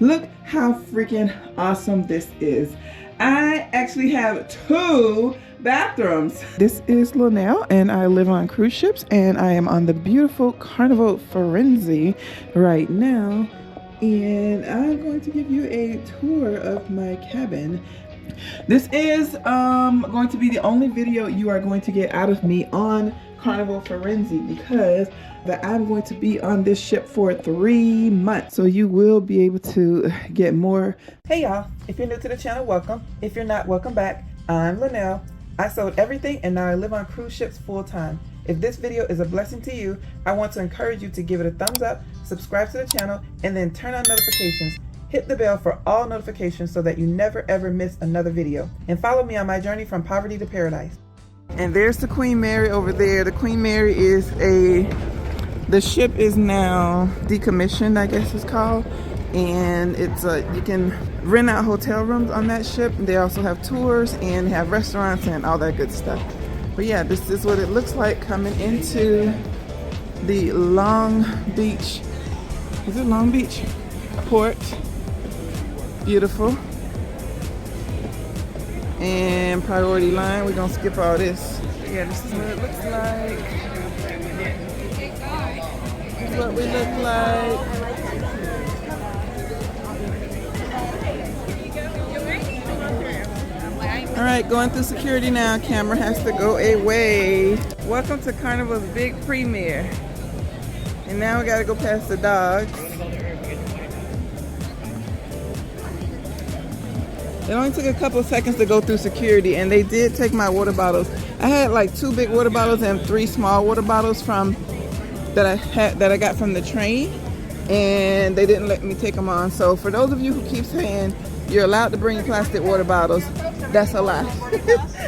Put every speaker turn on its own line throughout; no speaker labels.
Look how freaking awesome this is. I actually have 2 bathrooms. This is Linnell and I live on cruise ships, and I am on the beautiful Carnival Firenze right now. And I'm going to give you a tour of my cabin. This is going to be the only video you are going to get out of me on Carnival Firenze, because I'm going to be on this ship for 3 months. So you will be able to get more. Hey y'all, if you're new to the channel, welcome. If you're not, welcome back. I'm Linnell. I sold everything and now I live on cruise ships full time. If this video is a blessing to you, I want to encourage you to give it a thumbs up, subscribe to the channel, and then turn on notifications. Hit the bell for all notifications so that you never ever miss another video. And follow me on my journey from poverty to paradise. And there's the Queen Mary over there. The Queen Mary is the ship is now decommissioned, I guess it's called. And it's you can rent out hotel rooms on that ship. They also have tours and have restaurants and all that good stuff. But yeah, this is what it looks like coming into the Long Beach. Is it Long Beach? Port. Beautiful. And priority line. We're gonna skip all this. Yeah, this is what it looks like. This is what we look like. All right, going through security now. Camera has to go away. Welcome to Carnival's big premiere. And now we gotta go past the dogs. It only took a couple of seconds to go through security, and they did take my water bottles. I had like 2 big water bottles and 3 small water bottles that I got from the train, and they didn't let me take them on. So for those of you who keep saying you're allowed to bring plastic water bottles, that's a lie.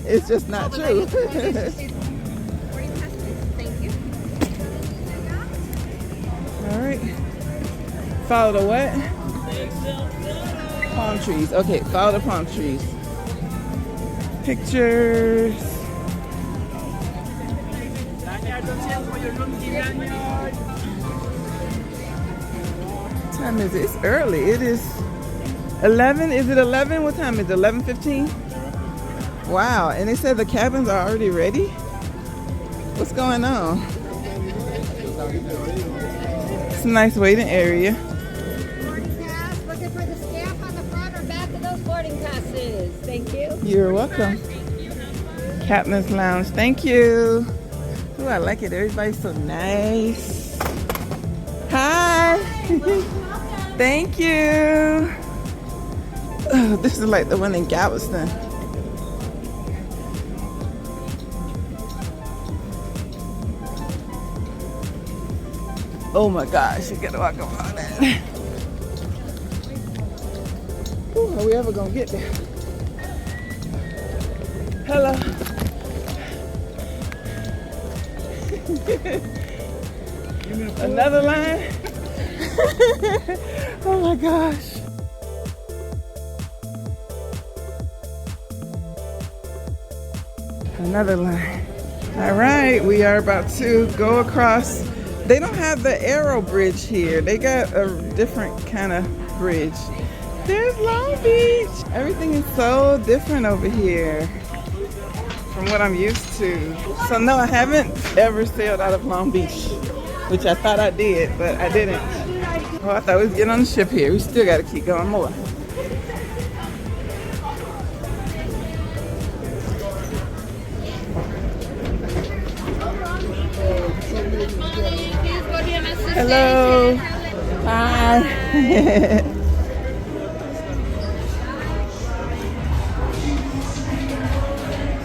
It's just not true. All right. Follow the what? Palm trees. Okay, follow the palm trees. Pictures. What time is it? It's early. It is 11. Is it 11? What time is it? 11:15? Wow, and they said the cabins are already ready? What's going on? It's a nice waiting area.
Thank you.
You're welcome. Captain's Lounge. Thank you. Ooh, I like it. Everybody's so nice. Hi. Thank you. Oh, this is like the one in Galveston. Oh my gosh, you gotta walk around that. Ooh, are we ever gonna get there? Hello. Another line? Oh my gosh. Another line. All right, we are about to go across. They don't have the Arrow Bridge here. They got a different kind of bridge. There's Long Beach. Everything is so different over here from what I'm used to. So no, I haven't ever sailed out of Long Beach, which I thought I did, but I didn't. Oh, I thought we was getting on the ship here. We still got to keep going more. Hello. Hi.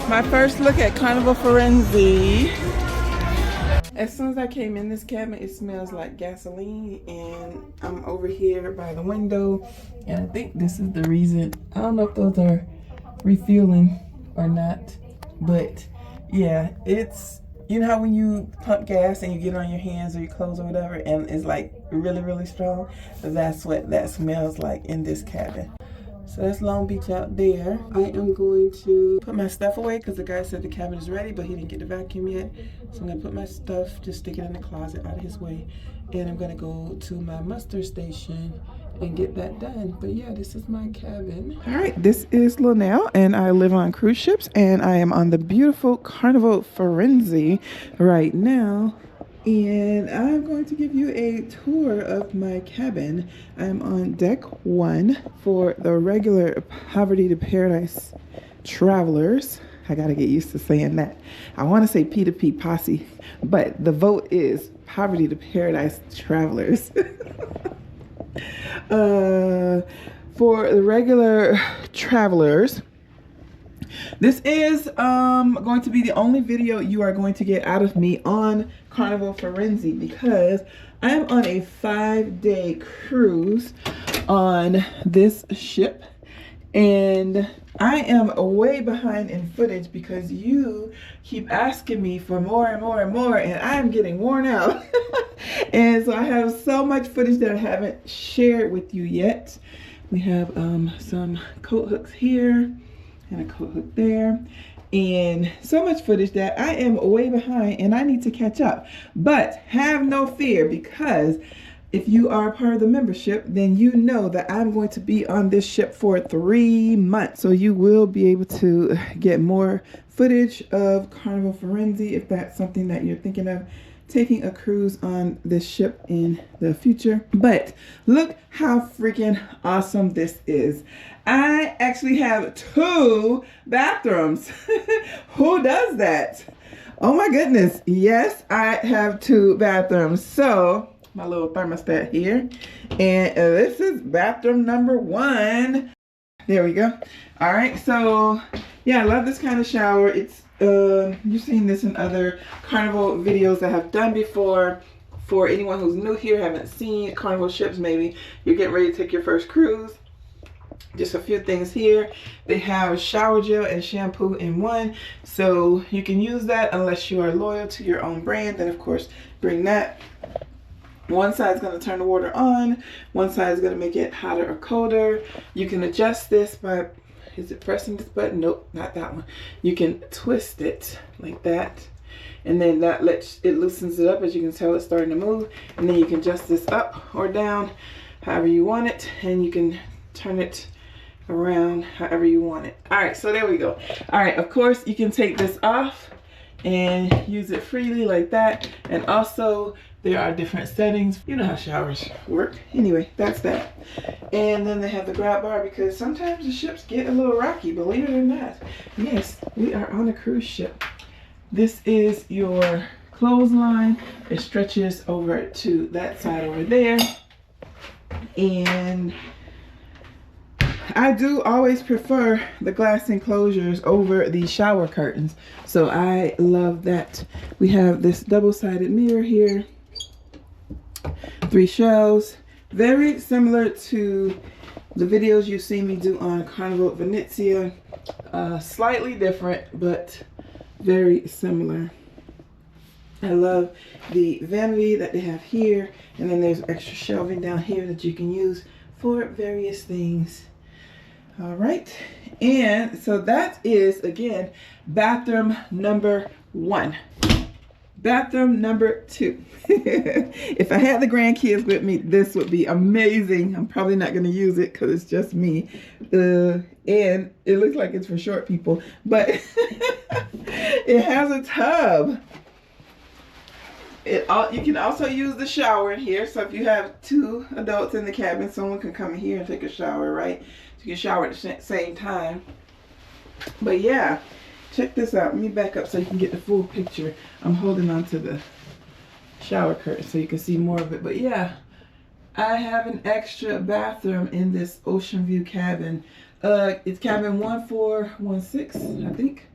My first look at Carnival Firenze. As soon as I came in this cabin, it smells like gasoline, and I'm over here by the window, and I think this is the reason. I don't know if those are refueling or not, but yeah, it's, you know how when you pump gas and you get it on your hands or your clothes or whatever, and it's like really, really strong? That's what that smells like in this cabin. So that's Long Beach out there. I am going to put my stuff away because the guy said the cabin is ready, but he didn't get the vacuum yet. So I'm gonna put my stuff, just stick it in the closet out of his way. And I'm gonna go to my muster station and get that done. But yeah, this is my cabin. All right, this is Linnell, and I live on cruise ships, and I am on the beautiful Carnival Firenze right now. And I'm going to give you a tour of my cabin. I'm on deck 1 for the regular Poverty to Paradise travelers. I gotta get used to saying that. I want to say P2P posse, but the vote is Poverty to Paradise travelers. For the regular travelers, this is going to be the only video you are going to get out of me on Carnival Firenze, because I am on a 5-day cruise on this ship, and I am way behind in footage because you keep asking me for more and more and more, and I'm getting worn out. And so I have so much footage that I haven't shared with you yet. We have some coat hooks here and a coat hook there, and so much footage that I am way behind and I need to catch up. But have no fear, because if you are part of the membership, then you know that I'm going to be on this ship for 3 months. So you will be able to get more footage of Carnival Firenze if that's something that you're thinking of taking a cruise on this ship in the future. But look how freaking awesome this is. I actually have 2 bathrooms. Who does that? Oh my goodness. Yes, I have 2 bathrooms. So my little thermostat here, and this is bathroom number 1. There we go. All right, so yeah, I love this kind of shower. It's you've seen this in other Carnival videos I have done before. For anyone who's new here, haven't seen Carnival ships, maybe you're getting ready to take your first cruise, just a few things here. They have shower gel and shampoo in one, so you can use that unless you are loyal to your own brand. Then of course bring that. One side is going to turn the water on, one side is going to make it hotter or colder. You can adjust this by, is it pressing this button? Nope, not that one. You can twist it like that, and then that loosens it up. As you can tell, it's starting to move, and then you can adjust this up or down however you want it, and you can turn it around however you want it. All right, so there we go. All right, of course you can take this off and use it freely like that, and also there are different settings. You know how showers work. Anyway, that's that. And then they have the grab bar, because sometimes the ships get a little rocky, believe it or not. Yes, we are on a cruise ship. This is your clothesline. It stretches over to that side over there. And I do always prefer the glass enclosures over the shower curtains. So I love that. We have this double-sided mirror here. 3 shelves, very similar to the videos you've seen me do on Carnival Venezia. Slightly different, but very similar. I love the vanity that they have here, and then there's extra shelving down here that you can use for various things. All right, and so that is, again, bathroom number 1. Bathroom number 2. If I had the grandkids with me, this would be amazing. I'm probably not going to use it because it's just me. And it looks like it's for short people, but it has a tub. You can also use the shower in here. So if you have 2 adults in the cabin, someone can come in here and take a shower, right? So you can shower at the same time. But yeah, check this out. Let me back up so you can get the full picture. I'm holding on to the shower curtain so you can see more of it. But yeah, I have an extra bathroom in this ocean view cabin. It's cabin 1416, I think.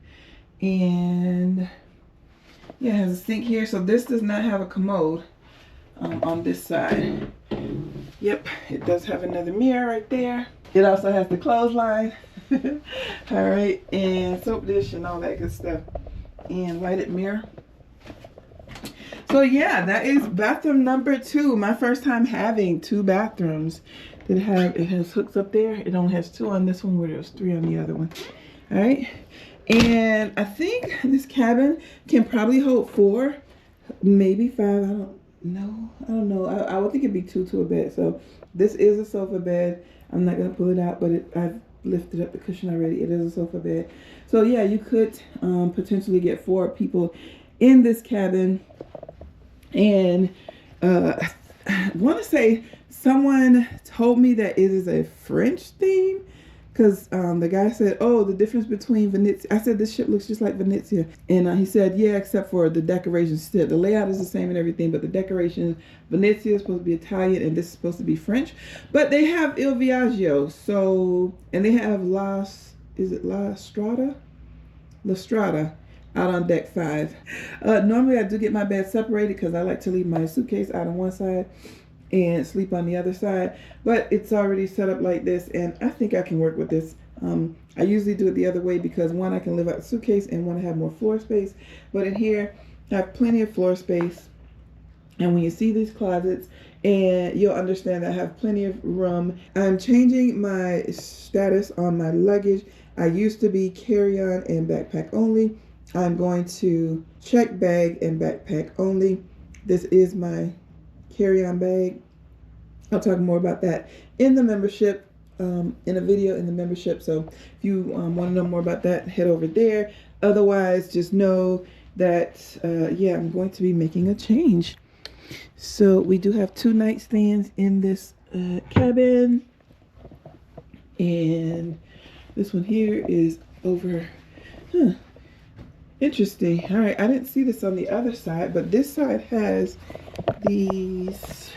And yeah, it has a sink here. So this does not have a commode on this side. Yep, it does have another mirror right there. It also has the clothesline. All right, and soap dish and all that good stuff, and lighted mirror. So yeah, that is bathroom number 2. My first time having 2 bathrooms. It has hooks up there. It only has 2 on this one, where there was 3 on the other one. All right, and I think this cabin can probably hold 4, maybe 5. no, I don't know. I would think it'd be two to a bed. So this is a sofa bed. I'm not gonna pull it out, but I've lifted up the cushion already. It is a sofa bed. So yeah, you could potentially get 4 people in this cabin. And I want to say someone told me that it is a French theme. Because the guy said, oh, the difference between Venezia. I said, this ship looks just like Venezia. And he said, yeah, except for the decorations. Still, the layout is the same and everything, but the decorations, Venezia is supposed to be Italian and this is supposed to be French. But they have Il Viaggio. So, and they have La Strada? La Strada out on deck 5. Normally, I do get my bed separated because I like to leave my suitcase out on one side and sleep on the other side, but it's already set up like this, and I think I can work with this. I usually do it the other way because one, I can live out the suitcase, and one, I have more floor space. But in here, I have plenty of floor space, and when you see these closets, and you'll understand that I have plenty of room. I'm changing my status on my luggage. I used to be carry-on and backpack only. I'm going to check bag and backpack only. This is my carry-on bag. I'll talk more about that in the membership, in a video in the membership. So if you want to know more about that, head over there. Otherwise, just know that, yeah, I'm going to be making a change. So we do have 2 nightstands in this cabin. And this one here is over, interesting. All right, I didn't see this on the other side, but this side has these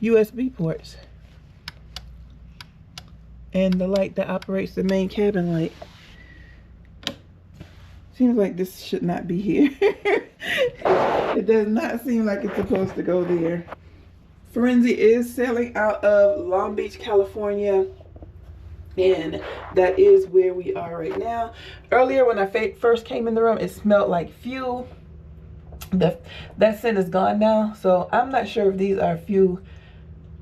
USB ports and the light that operates the main cabin light. Seems like this should not be here. It does not seem like it's supposed to go there. Firenze is sailing out of Long Beach, California, and that is where we are right now. Earlier when I first came in the room, it smelled like fuel. That scent is gone now, so I'm not sure if these are fuel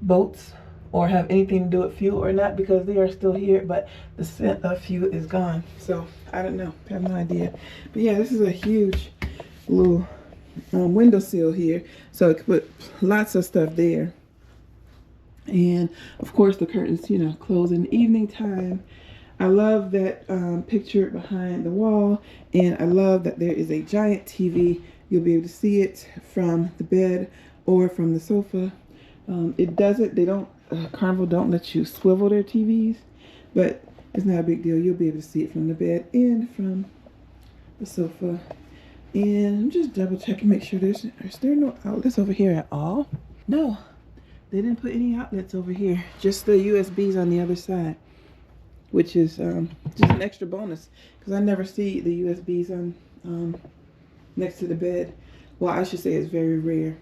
boats or have anything to do with fuel or not, because they are still here, but the scent of fuel is gone. So I don't know, I have no idea. But yeah, this is a huge little windowsill here, so it could put lots of stuff there. And of course the curtains, you know, close in the evening time. I love that picture behind the wall, and I love that there is a giant TV. You'll be able to see it from the bed or from the sofa. Carnival don't let you swivel their TVs, but it's not a big deal. You'll be able to see it from the bed and from the sofa. And I'm just double checking, make sure is there no outlets over here at all? No, they didn't put any outlets over here. Just the USBs on the other side, which is just an extra bonus because I never see the USBs on next to the bed. Well, I should say it's very rare.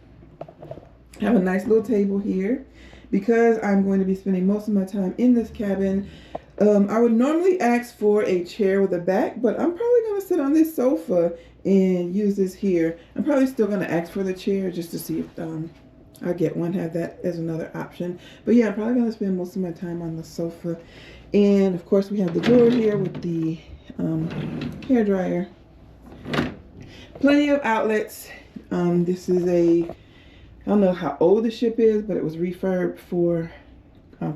I have a nice little table here because I'm going to be spending most of my time in this cabin. I would normally ask for a chair with a back, but I'm probably going to sit on this sofa and use this here. I'm probably still going to ask for the chair just to see if I'll get one, have that as another option. But yeah, I'm probably going to spend most of my time on the sofa. And of course we have the door here with the hair dryer. Plenty of outlets. This is I don't know how old the ship is, but it was refurbed for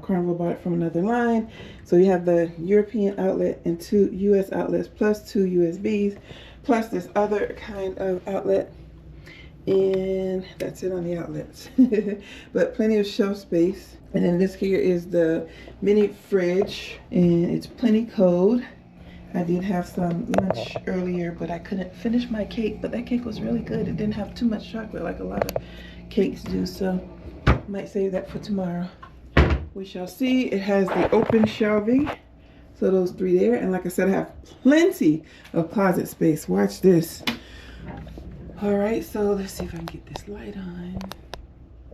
Carnival bought it from another line. So you have the European outlet and 2 US outlets plus 2 USBs plus this other kind of outlet, and that's it on the outlets. But plenty of shelf space. And then this here is the mini fridge, and it's plenty cold. I did have some lunch earlier, but I couldn't finish my cake, but that cake was really good. It didn't have too much chocolate like a lot of cakes do, so might save that for tomorrow. We shall see. It has the open shelving, so those 3 there, and like I said, I have plenty of closet space. Watch this. All right, so let's see if I can get this light on.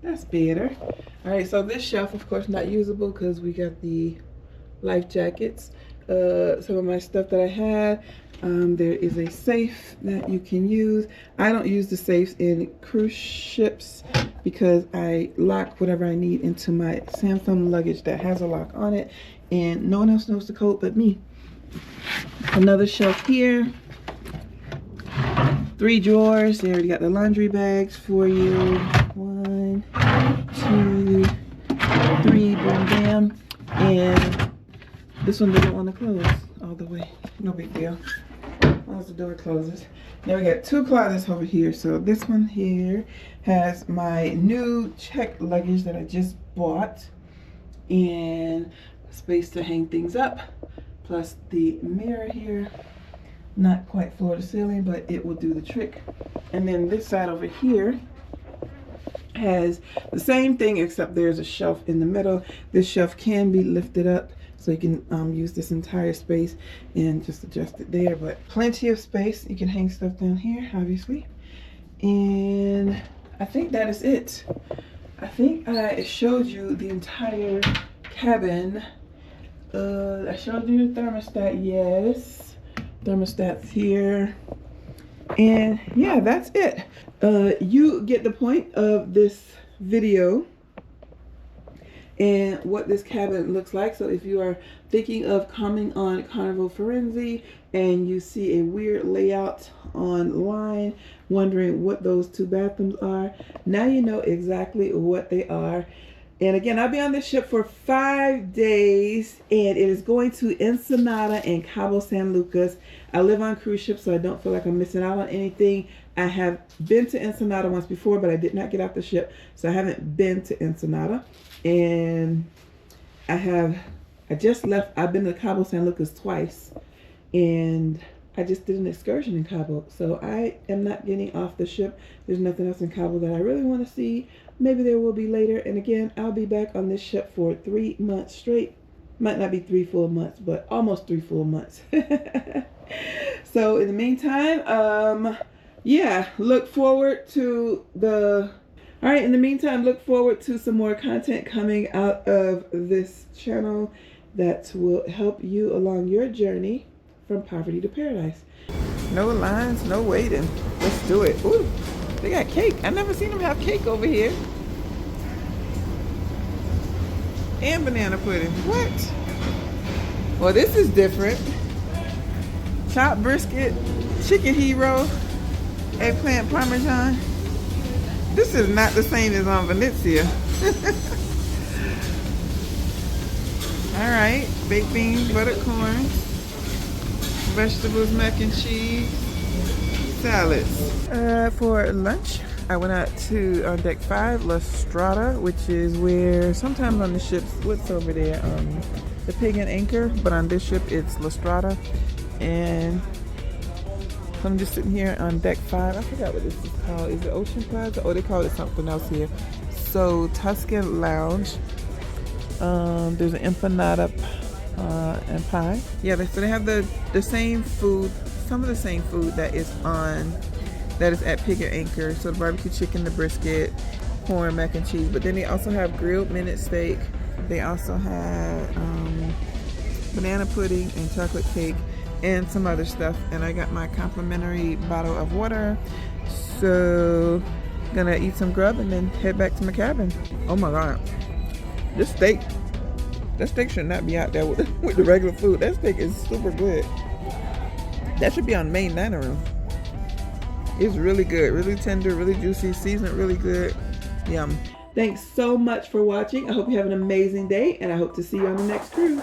That's better. All right, so this shelf, of course, not usable because we got the life jackets. Some of my stuff that I had. There is a safe that you can use. I don't use the safes in cruise ships because I lock whatever I need into my Samsung luggage that has a lock on it, and no one else knows the code but me. Another shelf here. 3 drawers. They already got the laundry bags for you. 1, 2, 3, boom, bam. And this one doesn't want to close all the way. No big deal. As the door closes. Now we got 2 closets over here. So this one here has my new check luggage that I just bought, and space to hang things up, plus the mirror here. Not quite floor to ceiling, but it will do the trick. And then this side over here has the same thing, except there's a shelf in the middle. This shelf can be lifted up, so you can use this entire space and just adjust it there. But plenty of space. You can hang stuff down here, obviously. And I think that is it. I think I showed you the entire cabin. I showed you the thermostat, yes. Thermostat's here. And yeah, that's it. You get the point of this video and what this cabin looks like. So if you are thinking of coming on Carnival Firenze and you see a weird layout online, wondering what those 2 bathrooms are, now you know exactly what they are. And again, I'll be on this ship for 5 days, and it is going to Ensenada and Cabo San Lucas. I live on cruise ships, so I don't feel like I'm missing out on anything. I have been to Ensenada once before, but I did not get off the ship, so I haven't been to Ensenada. And I just left. I've been to Cabo San Lucas twice, and I just did an excursion in Cabo, so I am not getting off the ship. There's nothing else in Cabo that I really want to see. Maybe there will be later. And again, I'll be back on this ship for 3 months straight. Might not be 3 full months, but almost 3 full months. So in the meantime, yeah, look forward to in the meantime, look forward to some more content coming out of this channel that will help you along your journey from poverty to paradise. No lines, no waiting. Let's do it. Ooh, they got cake. I never seen them have cake over here. And banana pudding. What? Well, this is different. Chopped brisket, chicken hero, eggplant parmesan. This is not the same as on Venezia. All right, baked beans, buttered corn, vegetables, mac and cheese, salads. For lunch, I went out to on deck 5, La Strada, which is where sometimes on the ships, what's over there? The Pig and Anchor, but on this ship it's La Strada. And so I'm just sitting here on deck 5. I forgot what this is called. Is it Ocean Plaza? Oh, they call it something else here. So Tuscan Lounge. There's an empanada and pie. Yeah, so they have the same food, some of the same food that is at Pig and Anchor. So the barbecue chicken, the brisket, corn, mac and cheese. But then they also have grilled minute steak. They also have banana pudding and chocolate cake and some other stuff. And I got my complimentary bottle of water. So gonna eat some grub and then head back to my cabin. Oh my god, that steak should not be out there with the regular food. That steak is super good. That should be on main dining room. It's really good, really tender, really juicy, seasoned really good. Yum. Thanks so much for watching. I hope you have an amazing day, and I hope to see you on the next cruise.